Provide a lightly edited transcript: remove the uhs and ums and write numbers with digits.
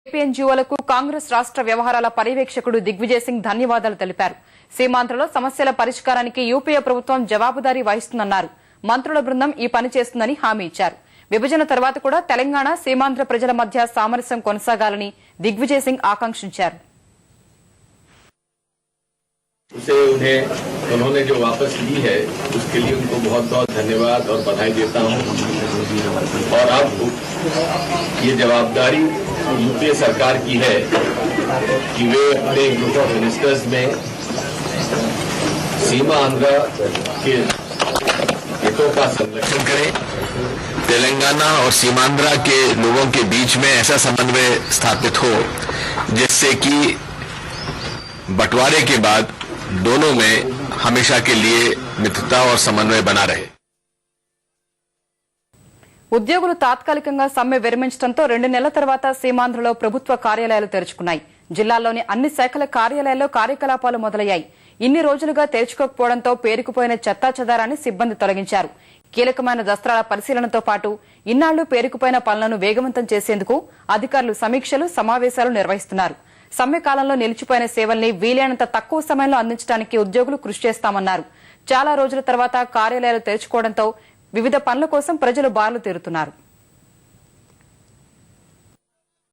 ఏపీఎన్జీఓలకు కాంగ్రెస్ రాష్ట్ర వ్యవహారాల పర్యవేక్షకుడు దిగ్విజయ్ సింగ్ ధన్యవాదాలు తెలిపారు. సీమాంధ్రలో సమస్యల పరిష్కారానికి యూపీఏ ప్రభుత్వం జవాబుదారీ వహిస్తుందన్నారు. మంత్రుల బృందం ఈ పని చేస్తుందని హామీ ఇచ్చారు. విభజన తర్వాత కూడా తెలంగాణ సీమాంధ్ర ప్రజల మధ్య సామరస్యం కొనసాగాలని దిగ్విజయ్ సింగ్ ఆకాంక్షించారు. उन्होंने जो वापस ली है उसके लिए उनको बहुत बहुत धन्यवाद और बधाई देता हूं। और अब ये जवाबदारी यूपीए सरकार की है कि वे अपने ग्रुप ऑफ मिनिस्टर्स में सीमा आंध्र के हितों का संरक्षण करें, तेलंगाना और सीमांध्रा के लोगों के बीच में ऐसा समन्वय स्थापित हो जिससे कि बंटवारे के बाद दोनों में हमेशा के लिए मित्रता और समन्वय बना रहे. ఉద్యోగులు తాత్కాలికంగా సమ్మె విరమించడంతో 2 నెలల తర్వాత సీమాంధ్రలో ప్రభుత్వ కార్యాలయాలు తెరుచుకున్నాయి. జిల్లాలోని అన్ని శాఖల కార్యాలయాల్లో కార్యకలాపాలు మొదలయ్యాయి. ఇన్ని రోజులుగా తెరుచుకోకపోవడంతో పేరుకుపోయిన చెత్తాచెదారాన్ని సిబ్బంది తొలగించారు. కీలకమైన దస్త్రాల పరిశీలనతో పాటు ఇన్నాళ్లు పేరుకుపోయిన పనులను వేగవంతం చేసేందుకు అధికారులు సమీక్షలు సమావేశాలు నిర్వహిస్తున్నారు. సమ్మె కాలంలో నిలిచిపోయిన సేవల్ని వీలైనంత తక్కువ సమయంలో అందించడానికి ఉద్యోగులు కృషి చేస్తామన్నారు. చాలా రోజుల తర్వాత కార్యాలయాలు తెరుచుకోవడంతో వివిధ పనుల కోసం ప్రజలు బారులు తీరుతున్నారు.